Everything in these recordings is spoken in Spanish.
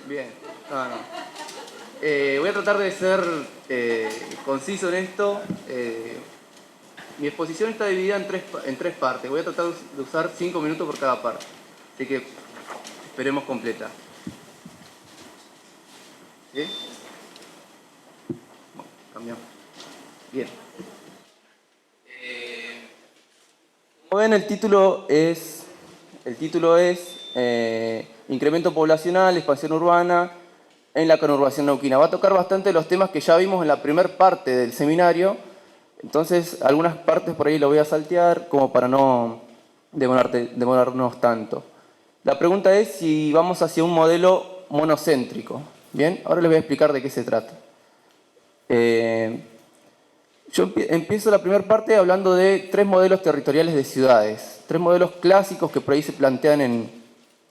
Bien. No, no. Voy a tratar de ser conciso en esto. Mi exposición está dividida en tres partes. Voy a tratar de usar 5 minutos por cada parte. Así que esperemos completa. ¿Bien? Bueno, cambiamos. Bien. Como ven, el título es Incremento poblacional, expansión urbana en la conurbación neuquina. Va a tocar bastante los temas que ya vimos en la primera parte del seminario. Entonces, algunas partes por ahí lo voy a saltear como para no demorarnos tanto. La pregunta es si vamos hacia un modelo monocéntrico. Bien, ahora les voy a explicar de qué se trata. Yo empiezo la primera parte hablando de tres modelos territoriales de ciudades. Tres modelos clásicos que por ahí se plantean en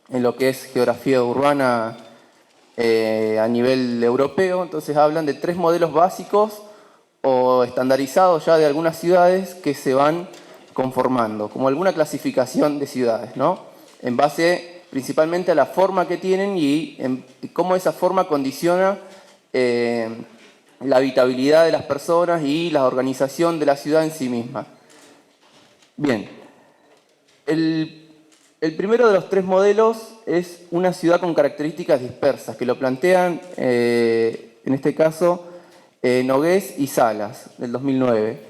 lo que es geografía urbana a nivel europeo. Entonces hablan de tres modelos básicos o estandarizados ya de algunas ciudades que se van conformando, como alguna clasificación de ciudades, ¿no? En base principalmente a la forma que tienen y cómo esa forma condiciona la habitabilidad de las personas y la organización de la ciudad en sí misma. Bien, el primero de los tres modelos es una ciudad con características dispersas, que lo plantean, en este caso, Nogués y Salas, del 2009.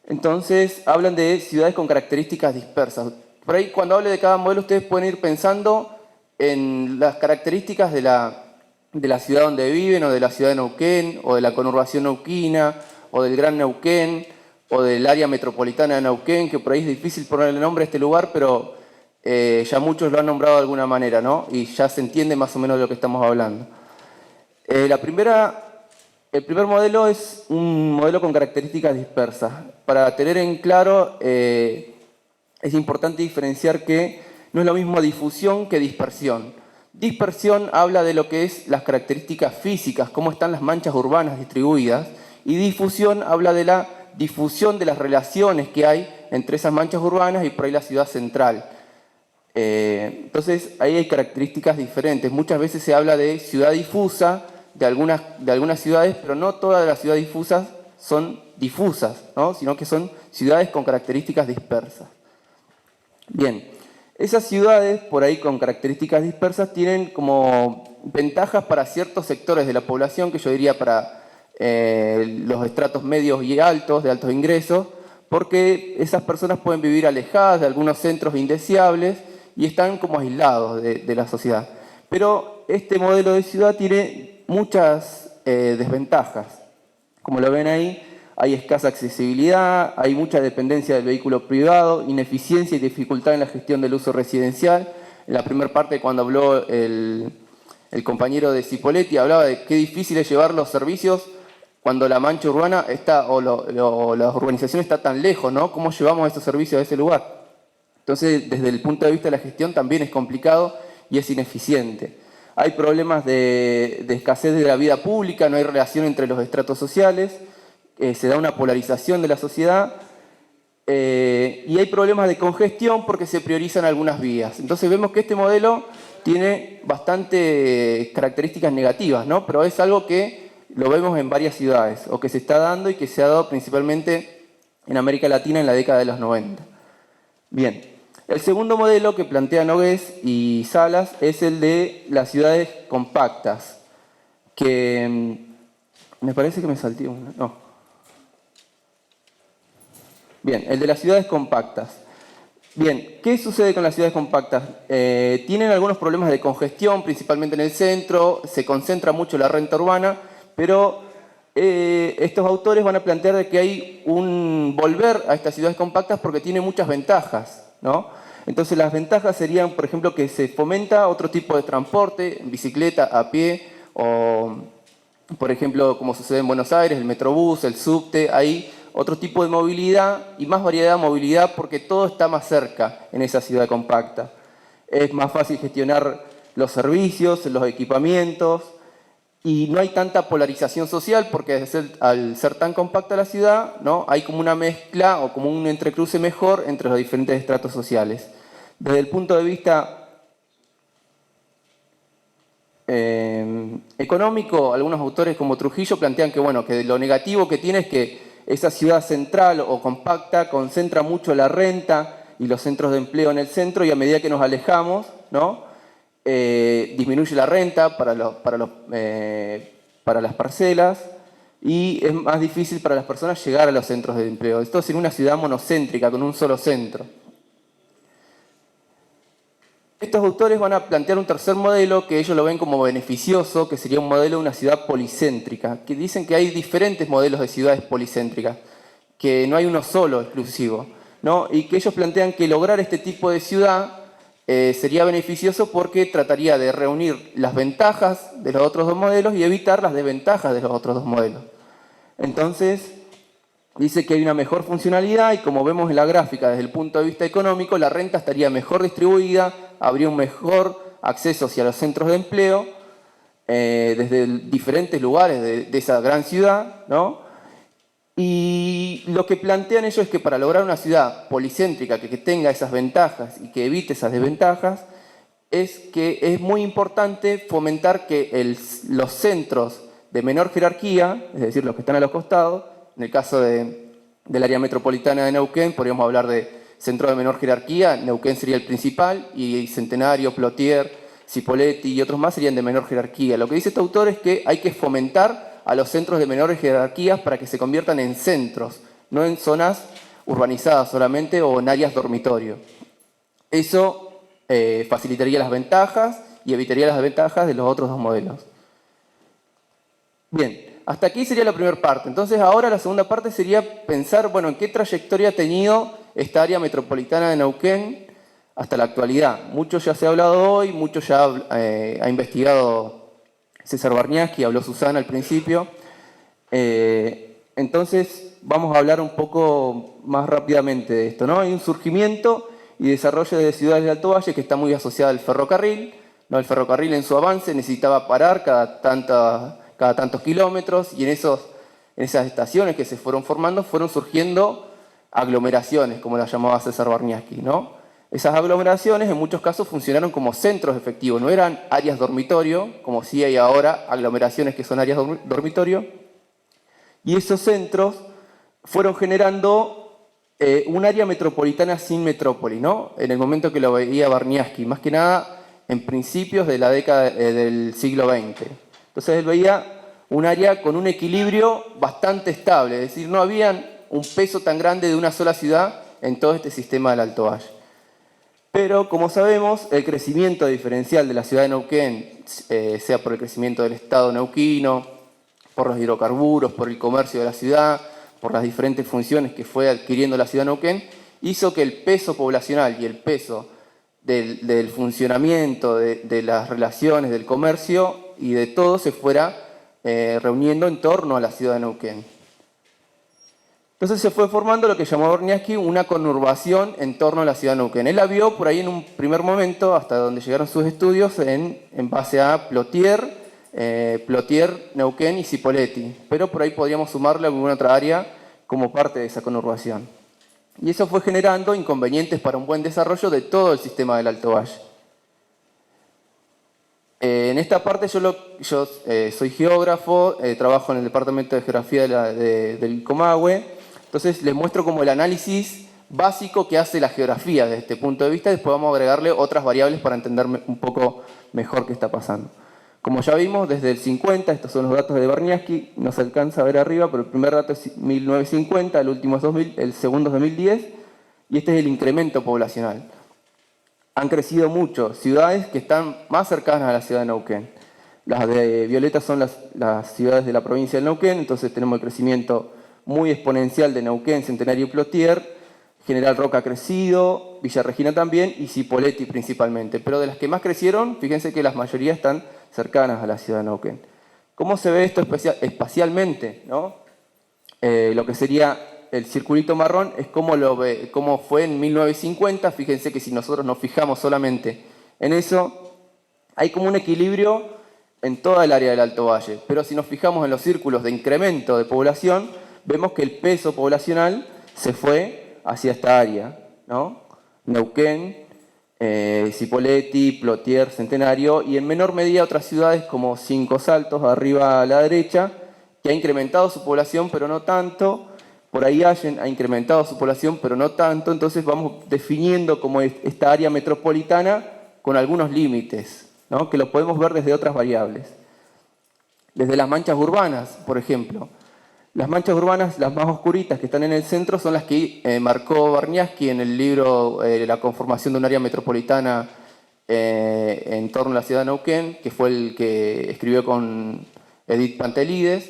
Entonces, hablan de ciudades con características dispersas. Por ahí, cuando hable de cada modelo, ustedes pueden ir pensando en las características de la ciudad donde viven, o de la ciudad de Neuquén, o de la conurbación neuquina, o del Gran Neuquén, o del área metropolitana de Neuquén, que por ahí es difícil ponerle nombre a este lugar, pero ya muchos lo han nombrado de alguna manera, ¿no? Y ya se entiende más o menos de lo que estamos hablando. El primer modelo es un modelo con características dispersas. Para tener en claro, es importante diferenciar que no es lo mismo difusión que dispersión. Dispersión habla de lo que es las características físicas, cómo están las manchas urbanas distribuidas, y difusión habla de la difusión de las relaciones que hay entre esas manchas urbanas y por ahí la ciudad central. Entonces ahí hay características diferentes. Muchas veces se habla de ciudad difusa de algunas ciudades, pero no todas las ciudades difusas son difusas, ¿no? Sino que son ciudades con características dispersas. Bien, esas ciudades por ahí con características dispersas tienen como ventajas para ciertos sectores de la población, que yo diría para los estratos medios y altos, de altos ingresos, porque esas personas pueden vivir alejadas de algunos centros indeseables y están como aislados de la sociedad. Pero este modelo de ciudad tiene muchas desventajas. Como lo ven ahí, hay escasa accesibilidad, hay mucha dependencia del vehículo privado, ineficiencia y dificultad en la gestión del uso residencial. En la primera parte, cuando habló el compañero de Cipoletti, hablaba de qué difícil es llevar los servicios cuando la mancha urbana está, o la urbanización está tan lejos, ¿no? ¿Cómo llevamos esos servicios a ese lugar? Entonces, desde el punto de vista de la gestión también es complicado y es ineficiente. Hay problemas de escasez de la vida pública, no hay relación entre los estratos sociales, se da una polarización de la sociedad y hay problemas de congestión porque se priorizan algunas vías. Entonces vemos que este modelo tiene bastantes características negativas, ¿no? Pero es algo que lo vemos en varias ciudades, o que se está dando y que se ha dado principalmente en América Latina en la década de los 90. Bien, el segundo modelo que plantea Nogués y Salas es el de las ciudades compactas, que me parece que me salté una, no. Bien, el de las ciudades compactas. Bien, ¿qué sucede con las ciudades compactas? Tienen algunos problemas de congestión, principalmente en el centro, se concentra mucho la renta urbana, pero estos autores van a plantear de que hay un volver a estas ciudades compactas porque tiene muchas ventajas, ¿no? Entonces las ventajas serían, por ejemplo, que se fomenta otro tipo de transporte, bicicleta, a pie, o por ejemplo, como sucede en Buenos Aires, el Metrobús, el subte, hay otro tipo de movilidad y más variedad de movilidad porque todo está más cerca en esa ciudad compacta. Es más fácil gestionar los servicios, los equipamientos y no hay tanta polarización social porque al ser tan compacta la ciudad, ¿no? Hay como una mezcla o como un entrecruce mejor entre los diferentes estratos sociales. Desde el punto de vista económico, algunos autores como Trujillo plantean que, bueno, que lo negativo que tiene es que esa ciudad central o compacta concentra mucho la renta y los centros de empleo en el centro, y a medida que nos alejamos, ¿no? Disminuye la renta para las parcelas y es más difícil para las personas llegar a los centros de empleo. Esto es en una ciudad monocéntrica, con un solo centro. Estos autores van a plantear un tercer modelo que ellos lo ven como beneficioso, que sería un modelo de una ciudad policéntrica, que dicen que hay diferentes modelos de ciudades policéntricas, que no hay uno solo exclusivo, ¿no? Y que ellos plantean que lograr este tipo de ciudad sería beneficioso porque trataría de reunir las ventajas de los otros dos modelos y evitar las desventajas de los otros dos modelos. Entonces, dice que hay una mejor funcionalidad y, como vemos en la gráfica desde el punto de vista económico, la renta estaría mejor distribuida, habría un mejor acceso hacia los centros de empleo desde diferentes lugares de esa gran ciudad, ¿no? Y lo que plantean ellos es que para lograr una ciudad policéntrica que tenga esas ventajas y que evite esas desventajas, es que es muy importante fomentar que los centros de menor jerarquía, es decir, los que están a los costados, en el caso del área metropolitana de Neuquén, podríamos hablar de centro de menor jerarquía, Neuquén sería el principal, y Centenario, Plotier, Cipolletti y otros más serían de menor jerarquía. Lo que dice este autor es que hay que fomentar a los centros de menores jerarquías para que se conviertan en centros, no en zonas urbanizadas solamente o en áreas dormitorio. Eso facilitaría las ventajas y evitaría las desventajas de los otros dos modelos. Bien, hasta aquí sería la primera parte. Entonces ahora la segunda parte sería pensar, bueno, en qué trayectoria ha tenido esta área metropolitana de Neuquén hasta la actualidad. Mucho ya se ha hablado hoy, mucho ya ha investigado César Barniaski, habló Susana al principio. Entonces vamos a hablar un poco más rápidamente de esto, ¿no? Hay un surgimiento y desarrollo de ciudades del Alto Valle que está muy asociada al ferrocarril, ¿no? El ferrocarril en su avance necesitaba parar cada tantos kilómetros, y en esas estaciones que se fueron formando fueron surgiendo aglomeraciones, como las llamaba César Barniaski, ¿no? Esas aglomeraciones en muchos casos funcionaron como centros efectivos, no eran áreas dormitorio, como sí hay ahora aglomeraciones que son áreas dormitorio, y esos centros fueron generando un área metropolitana sin metrópoli, ¿no? En el momento que lo veía Barniaski, más que nada en principios de la década del siglo XX. Entonces él veía un área con un equilibrio bastante estable, es decir, no había un peso tan grande de una sola ciudad en todo este sistema del Alto Valle. Pero, como sabemos, el crecimiento diferencial de la ciudad de Neuquén, sea por el crecimiento del Estado neuquino, por los hidrocarburos, por el comercio de la ciudad, por las diferentes funciones que fue adquiriendo la ciudad de Neuquén, hizo que el peso poblacional y el peso del funcionamiento, de las relaciones, del comercio y de todo se fuera reuniendo en torno a la ciudad de Neuquén. Entonces se fue formando lo que llamó Barniaski una conurbación en torno a la ciudad de Neuquén. Él la vio por ahí en un primer momento, hasta donde llegaron sus estudios, en base a Plotier, Neuquén y Cipolletti. Pero por ahí podríamos sumarle alguna otra área como parte de esa conurbación. Y eso fue generando inconvenientes para un buen desarrollo de todo el sistema del Alto Valle. En esta parte yo soy geógrafo, trabajo en el departamento de geografía del Comahue. Entonces les muestro como el análisis básico que hace la geografía desde este punto de vista. Después vamos a agregarle otras variables para entender un poco mejor qué está pasando. Como ya vimos, desde el 50, estos son los datos de Barniaski, no se alcanza a ver arriba, pero el primer dato es 1950, el último es 2000, el segundo es 2010, y este es el incremento poblacional. Han crecido mucho ciudades que están más cercanas a la ciudad de Neuquén. Las de violeta son las ciudades de la provincia de Neuquén, entonces tenemos el crecimiento muy exponencial de Neuquén, Centenario y Plotier. General Roca ha crecido, Villa Regina también y Cipolletti principalmente. Pero de las que más crecieron, fíjense que la mayoría están cercanas a la ciudad de Neuquén. ¿Cómo se ve esto espacialmente, ¿no? Lo que sería el circulito marrón es cómo fue en 1950. Fíjense que si nosotros nos fijamos solamente en eso, hay como un equilibrio en toda el área del Alto Valle. Pero si nos fijamos en los círculos de incremento de población, vemos que el peso poblacional se fue hacia esta área, ¿no? Neuquén, Cipolletti, Plotier, Centenario, y en menor medida otras ciudades como Cinco Saltos, arriba a la derecha, que ha incrementado su población, pero no tanto. Por ahí Allen ha incrementado su población, pero no tanto. Entonces vamos definiendo como esta área metropolitana con algunos límites, ¿no? Que lo podemos ver desde otras variables. Desde las manchas urbanas, por ejemplo. Las manchas urbanas, las más oscuritas que están en el centro, son las que marcó Barniaski en el libro La conformación de un área metropolitana en torno a la ciudad de Neuquén, que fue el que escribió con Edith Pantelides.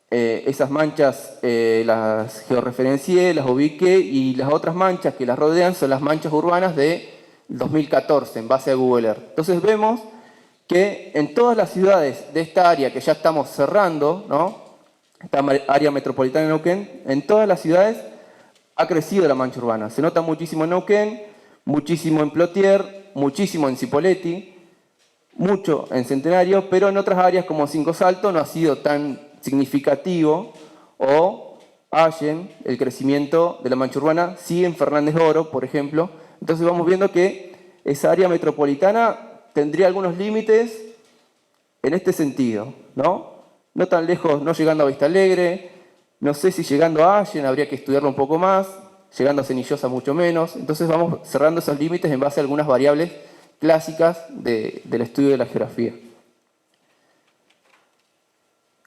Esas manchas las georreferencié, las ubiqué, y las otras manchas que las rodean son las manchas urbanas de 2014 en base a Google Earth. Entonces vemos que en todas las ciudades de esta área que ya estamos cerrando, ¿no? Esta área metropolitana de Neuquén, en todas las ciudades ha crecido la mancha urbana. Se nota muchísimo en Neuquén, muchísimo en Plotier, muchísimo en Cipolletti, mucho en Centenario, pero en otras áreas como Cinco Saltos no ha sido tan significativo, o Allen, el crecimiento de la mancha urbana, sí en Fernández Oro, por ejemplo. Entonces vamos viendo que esa área metropolitana tendría algunos límites en este sentido, ¿no? No tan lejos, no llegando a Vista Alegre, no sé si llegando a Allen, habría que estudiarlo un poco más, llegando a Cenillosa mucho menos. Entonces vamos cerrando esos límites en base a algunas variables clásicas del estudio de la geografía.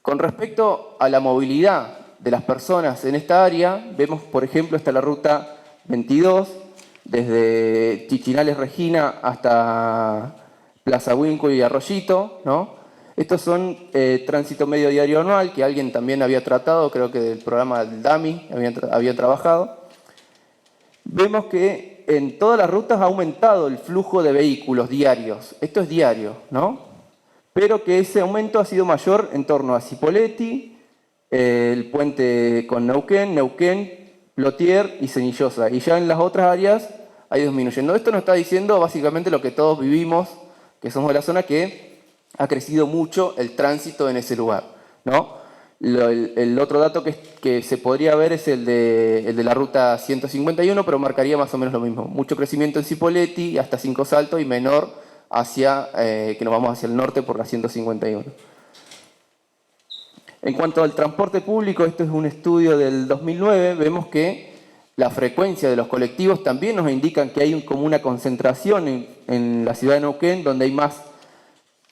Con respecto a la movilidad de las personas en esta área, vemos, por ejemplo, está la ruta 22, desde Chichinales Regina hasta Plaza Huínculo y Arroyito, ¿no? Estos son tránsito medio diario anual, que alguien también había tratado, creo que del programa del DAMI había trabajado. Vemos que en todas las rutas ha aumentado el flujo de vehículos diarios. Esto es diario, ¿no? Pero que ese aumento ha sido mayor en torno a Cipolletti, el puente con Neuquén, Plotier y Cenillosa. Y ya en las otras áreas ha ido disminuyendo. Esto nos está diciendo básicamente lo que todos vivimos, que somos de la zona, que ha crecido mucho el tránsito en ese lugar, ¿no? El otro dato que se podría ver es el de la ruta 151, pero marcaría más o menos lo mismo. Mucho crecimiento en Cipolletti, hasta Cinco Saltos, y menor hacia, que nos vamos hacia el norte por la 151. En cuanto al transporte público, esto es un estudio del 2009, vemos que la frecuencia de los colectivos también nos indican que hay como una concentración en la ciudad de Neuquén, donde hay más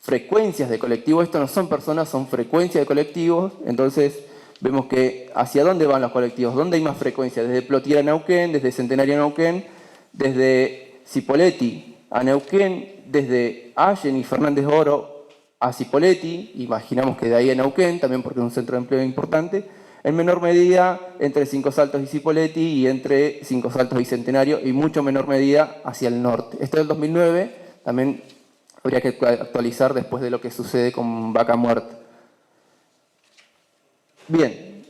frecuencias de colectivos. Esto no son personas, son frecuencias de colectivos. Entonces vemos que hacia dónde van los colectivos, dónde hay más frecuencia, desde Plotier a Neuquén, desde Centenario a Neuquén, desde Cipolletti a Neuquén, desde Allen y Fernández Oro a Cipolletti, imaginamos que de ahí a Neuquén, también porque es un centro de empleo importante, en menor medida entre Cinco Saltos y Cipolletti, y entre Cinco Saltos y Centenario, y mucho menor medida hacia el norte. Esto es del 2009, también habría que actualizar después de lo que sucede con Vaca Muerta. Bien,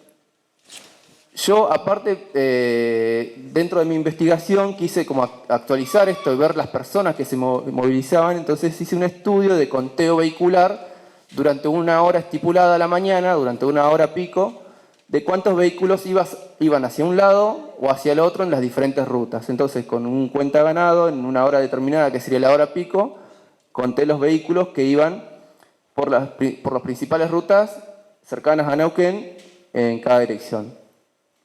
yo aparte, dentro de mi investigación, quise como actualizar esto y ver las personas que se movilizaban. Entonces hice un estudio de conteo vehicular durante una hora estipulada a la mañana, durante una hora pico, de cuántos vehículos iban hacia un lado o hacia el otro en las diferentes rutas. Entonces, con un cuenta ganado, en una hora determinada, que sería la hora pico, conté los vehículos que iban por las principales rutas cercanas a Neuquén en cada dirección.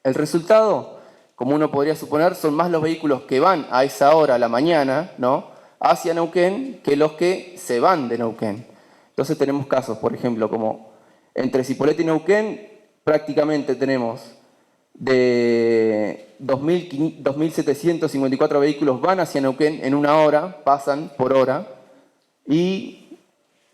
El resultado, como uno podría suponer, son más los vehículos que van a esa hora, a la mañana, ¿no?, hacia Neuquén, que los que se van de Neuquén. Entonces tenemos casos, por ejemplo, como entre Cipolletti y Neuquén, prácticamente tenemos de 2.754 vehículos van hacia Neuquén en una hora, pasan por hora, y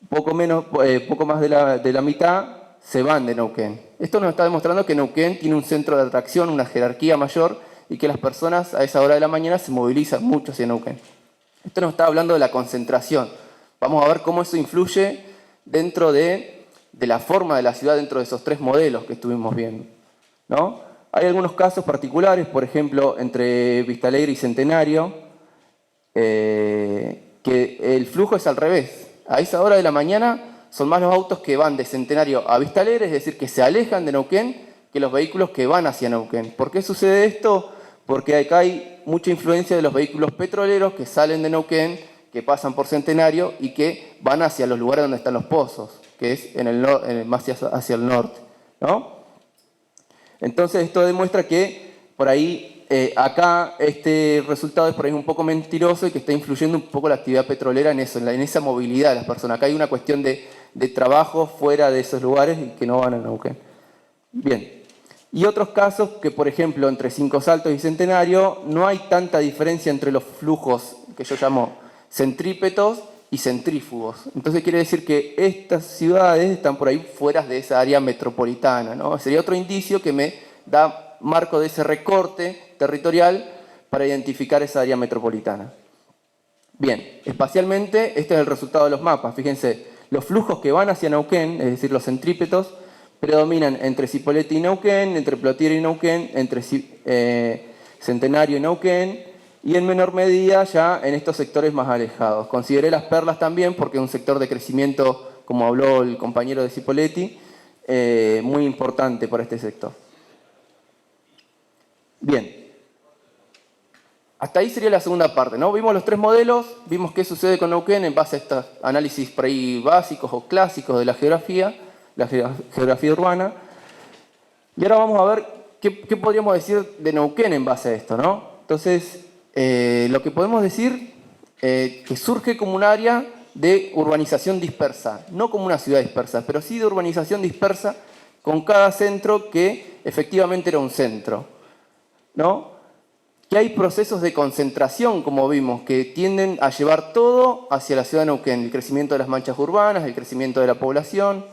poco más de la mitad se van de Neuquén. Esto nos está demostrando que Neuquén tiene un centro de atracción, una jerarquía mayor, y que las personas a esa hora de la mañana se movilizan mucho hacia Neuquén. Esto nos está hablando de la concentración. Vamos a ver cómo eso influye dentro de la forma de la ciudad, dentro de esos tres modelos que estuvimos viendo, ¿no? Hay algunos casos particulares, por ejemplo, entre Vista Alegre y Centenario, que el flujo es al revés. A esa hora de la mañana son más los autos que van de Centenario a Vista Alegre, es decir, que se alejan de Neuquén, que los vehículos que van hacia Neuquén. ¿Por qué sucede esto? porque acá hay mucha influencia de los vehículos petroleros que salen de Neuquén, que pasan por Centenario y que van hacia los lugares donde están los pozos, que es más hacia el norte, ¿no? Entonces esto demuestra que por ahí, acá este resultado es por ahí un poco mentiroso y que está influyendo un poco la actividad petrolera en eso, en esa movilidad de las personas. Acá hay una cuestión de trabajo fuera de esos lugares y que no van a Neuquén. Bien. Y otros casos que, por ejemplo, entre Cinco Saltos y Centenario no hay tanta diferencia entre los flujos que yo llamo centrípetos y centrífugos. Entonces quiere decir que estas ciudades están por ahí fuera de esa área metropolitana, ¿no? Sería otro indicio que me da marco de ese recorte territorial para identificar esa área metropolitana. Bien, espacialmente este es el resultado de los mapas. Fíjense, los flujos que van hacia Neuquén, es decir, los centrípetos, predominan entre Cipolletti y Neuquén, entre Plotier y Neuquén, entre Centenario y Neuquén, y en menor medida ya en estos sectores más alejados. Consideré Las Perlas también porque es un sector de crecimiento, como habló el compañero de Cipolletti, muy importante para este sector. Bien. Hasta ahí sería la segunda parte, ¿no? Vimos los tres modelos, vimos qué sucede con Neuquén en base a estos análisis por ahí básicos o clásicos de la geografía urbana. Y ahora vamos a ver qué podríamos decir de Neuquén en base a esto, ¿no? Entonces, lo que podemos decir que surge como un área de urbanización dispersa, no como una ciudad dispersa, pero sí de urbanización dispersa con cada centro que efectivamente era un centro, ¿no? Que hay procesos de concentración, como vimos, que tienden a llevar todo hacia la ciudad de Neuquén, el crecimiento de las manchas urbanas, el crecimiento de la población,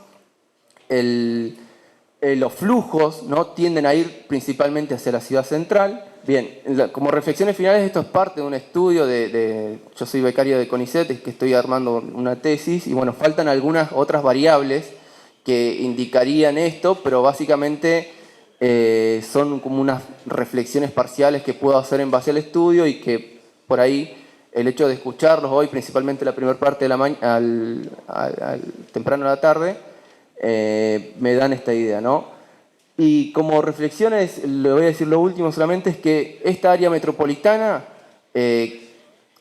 los flujos, ¿no? Tienden a ir principalmente hacia la ciudad central. Bien, como reflexiones finales, esto es parte de un estudio yo soy becario de CONICET, que estoy armando una tesis, y bueno, faltan algunas otras variables que indicarían esto, pero básicamente son como unas reflexiones parciales que puedo hacer en base al estudio y que por ahí el hecho de escucharlos hoy, principalmente la primera parte de la temprano de la tarde, me dan esta idea, ¿no? Y como reflexiones, le voy a decir lo último solamente, es que esta área metropolitana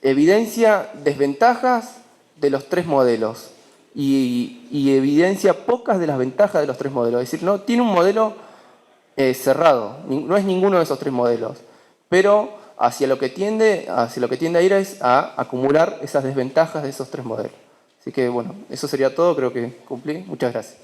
evidencia desventajas de los tres modelos y evidencia pocas de las ventajas de los tres modelos. Es decir, no tiene un modelo cerrado, no es ninguno de esos tres modelos, pero hacia lo que tiende a ir es a acumular esas desventajas de esos tres modelos. Así que bueno, eso sería todo, creo que cumplí. Muchas gracias.